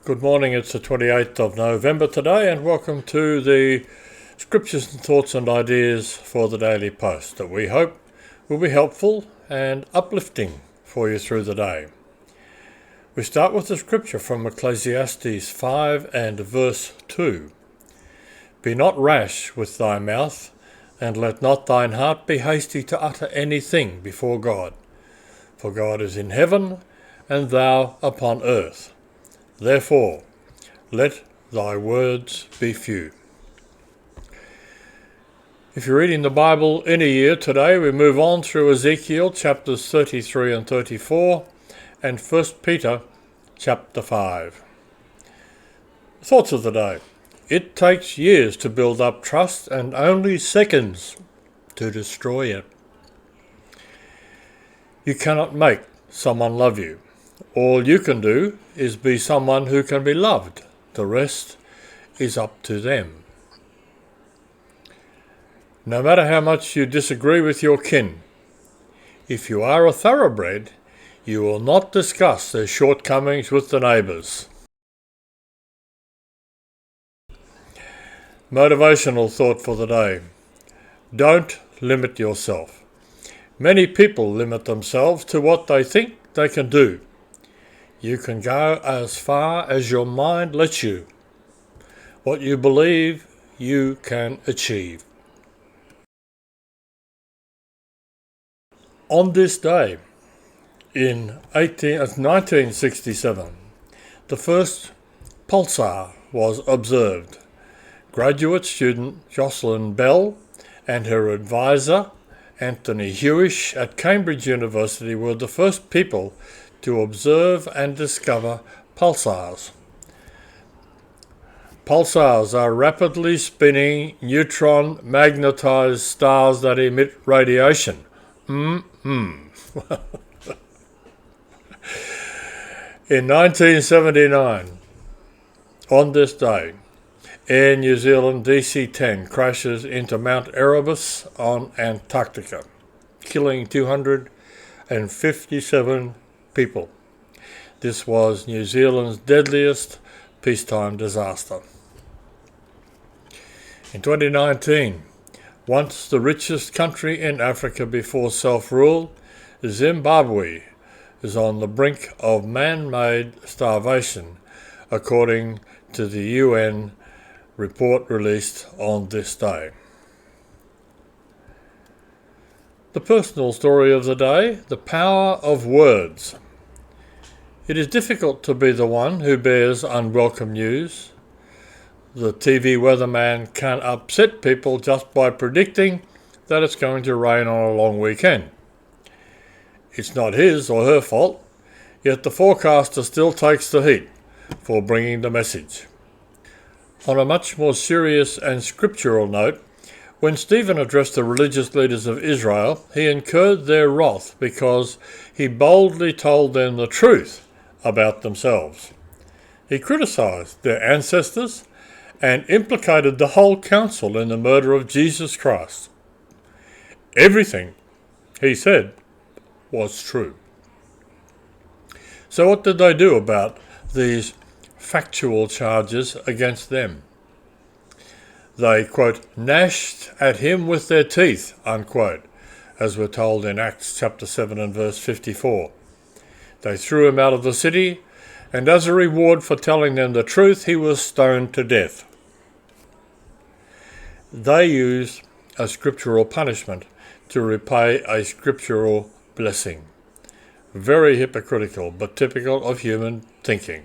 Good morning, it's the 28th of November today, and welcome to the Scriptures and Thoughts and Ideas for the Daily Post that we hope will be helpful and uplifting for you through the day. We start with the scripture from Ecclesiastes 5 and verse 2. Be not rash with thy mouth, and let not thine heart be hasty to utter anything before God. For God is in heaven, and thou upon earth. Therefore, let thy words be few. If you're reading the Bible in a year today, we move on through Ezekiel chapters 33 and 34 and 1 Peter chapter 5. Thoughts of the day. It takes years to build up trust and only seconds to destroy it. You cannot make someone love you. All you can do is be someone who can be loved. The rest is up to them. No matter how much you disagree with your kin, if you are a thoroughbred, you will not discuss their shortcomings with the neighbours. Motivational thought for the day. Don't limit yourself. Many people limit themselves to what they think they can do. You can go as far as your mind lets you. What you believe, you can achieve. On this day, in 1967, the first pulsar was observed. Graduate student Jocelyn Bell and her advisor, Anthony Hewish at Cambridge University, were the first people to observe and discover pulsars. Pulsars are rapidly spinning neutron magnetized stars that emit radiation. In 1979, on this day, Air New Zealand DC-10 crashes into Mount Erebus on Antarctica, killing 257 people. This was New Zealand's deadliest peacetime disaster. In 2019, once the richest country in Africa before self-rule, Zimbabwe is on the brink of man-made starvation, according to the UN report released on this day. The personal story of the day, the power of words. It is difficult to be the one who bears unwelcome news. The TV weatherman can upset people just by predicting that it's going to rain on a long weekend. It's not his or her fault, yet the forecaster still takes the heat for bringing the message. On a much more serious and scriptural note, when Stephen addressed the religious leaders of Israel, he incurred their wrath because he boldly told them the truth about themselves. He criticized their ancestors and implicated the whole council in the murder of Jesus Christ. Everything he said was true. So what did they do about these factual charges against them? They, quote, gnashed at him with their teeth, unquote, as we're told in Acts chapter 7 and verse 54. They threw him out of the city, and as a reward for telling them the truth, he was stoned to death. They used a scriptural punishment to repay a scriptural blessing. Very hypocritical, but typical of human thinking.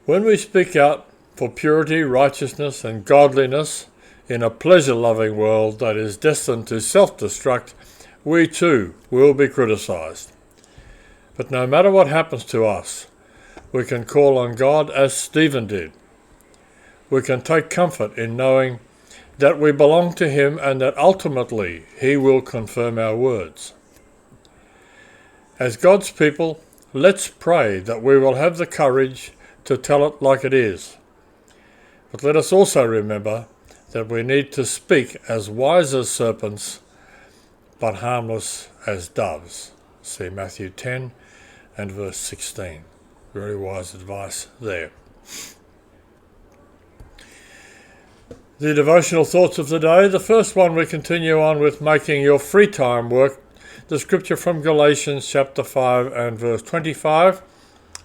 When we speak out for purity, righteousness, and godliness in a pleasure-loving world that is destined to self-destruct, we too will be criticized. But no matter what happens to us, we can call on God as Stephen did. We can take comfort in knowing that we belong to him and that ultimately he will confirm our words. As God's people, let's pray that we will have the courage to tell it like it is. But let us also remember that we need to speak as wise as serpents, but harmless as doves. See Matthew 10 and verse 16. Very wise advice there. The devotional thoughts of the day. The first one, we continue on with making your free time work. The scripture from Galatians chapter 5 and verse 25.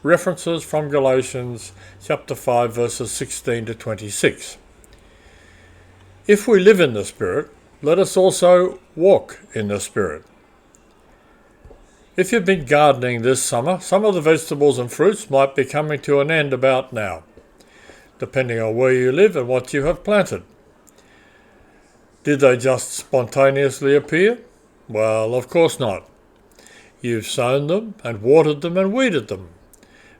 References from Galatians chapter 5 verses 16 to 26. If we live in the Spirit, let us also walk in the Spirit. If you've been gardening this summer, some of the vegetables and fruits might be coming to an end about now, depending on where you live and what you have planted. Did they just spontaneously appear? Well, of course not. You've sown them and watered them and weeded them.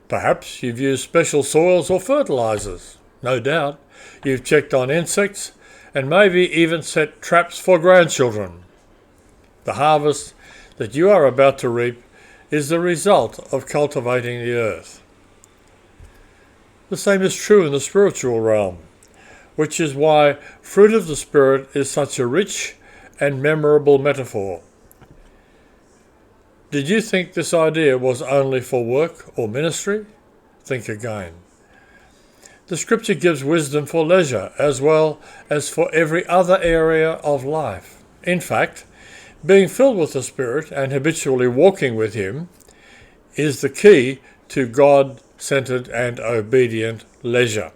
Perhaps you've used special soils or fertilizers. No doubt. You've checked on insects and maybe even set traps for grandchildren. The harvest that you are about to reap is the result of cultivating the earth. The same is true in the spiritual realm, which is why fruit of the Spirit is such a rich and memorable metaphor. Did you think this idea was only for work or ministry? Think again. The scripture gives wisdom for leisure as well as for every other area of life. In fact, being filled with the Spirit and habitually walking with Him is the key to God-centered and obedient leisure,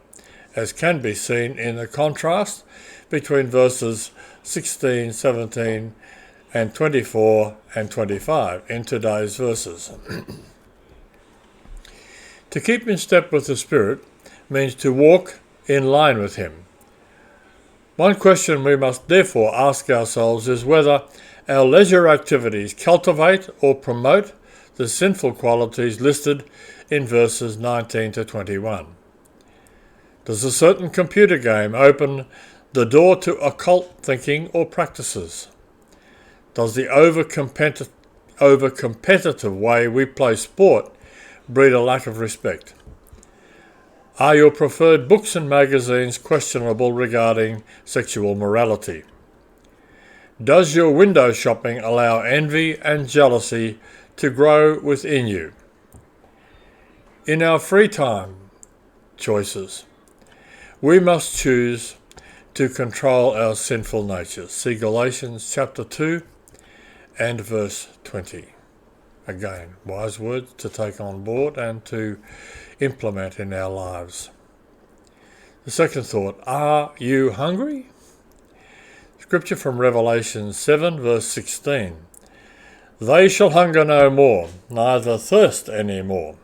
as can be seen in the contrast between verses 16, 17, and 24 and 25 in today's verses. To keep in step with the Spirit means to walk in line with Him. One question we must therefore ask ourselves is whether our leisure activities cultivate or promote the sinful qualities listed in verses 19 to 21. Does a certain computer game open the door to occult thinking or practices? Does the over-competitive way we play sport breed a lack of respect? Are your preferred books and magazines questionable regarding sexual morality? Does your window shopping allow envy and jealousy to grow within you? In our free time choices, we must choose to control our sinful natures. See Galatians chapter 2 and verse 20. Again, wise words to take on board and to implement in our lives. The second thought, are you hungry? Scripture from Revelation 7 verse 16. They shall hunger no more, neither thirst any more.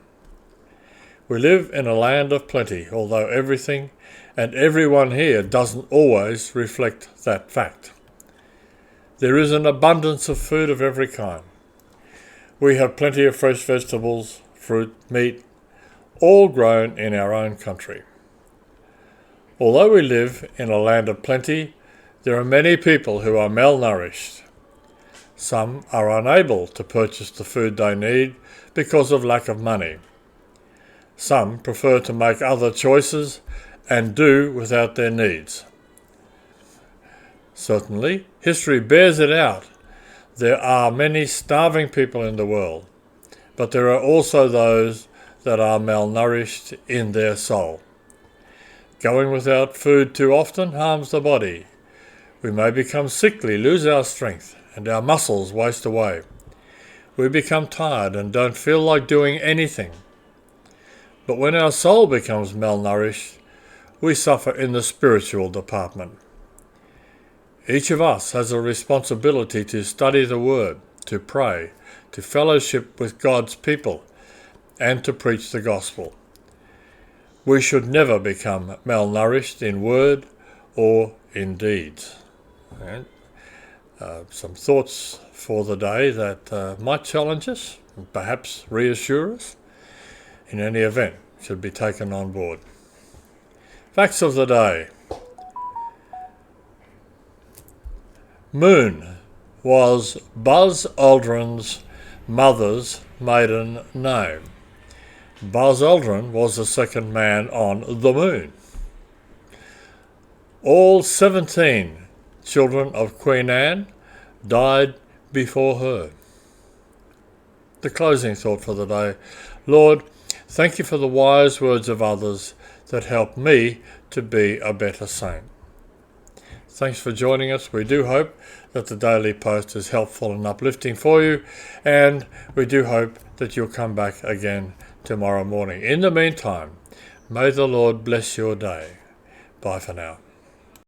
We live in a land of plenty, although everything and everyone here doesn't always reflect that fact. There is an abundance of food of every kind. We have plenty of fresh vegetables, fruit, meat, all grown in our own country. Although we live in a land of plenty, there are many people who are malnourished. Some are unable to purchase the food they need because of lack of money. Some prefer to make other choices and do without their needs. Certainly, history bears it out. There are many starving people in the world, but there are also those that are malnourished in their soul. Going without food too often harms the body. We may become sickly, lose our strength, and our muscles waste away. We become tired and don't feel like doing anything. But when our soul becomes malnourished, we suffer in the spiritual department. Each of us has a responsibility to study the Word, to pray, to fellowship with God's people, and to preach the gospel. We should never become malnourished in word or in deeds. And, some thoughts for the day that might challenge us, and perhaps reassure us. In any event, should be taken on board. Facts of the day. Moon was Buzz Aldrin's mother's maiden name. Buzz Aldrin was the second man on the moon. All 17 children of Queen Anne died before her. The closing thought for the day. Lord, Thank you for the wise words of others that help me to be a better saint. Thanks for joining us. We do hope that the daily post is helpful and uplifting for you, and we do hope that you'll come back again tomorrow morning. In the meantime, may the Lord bless your day. Bye for now.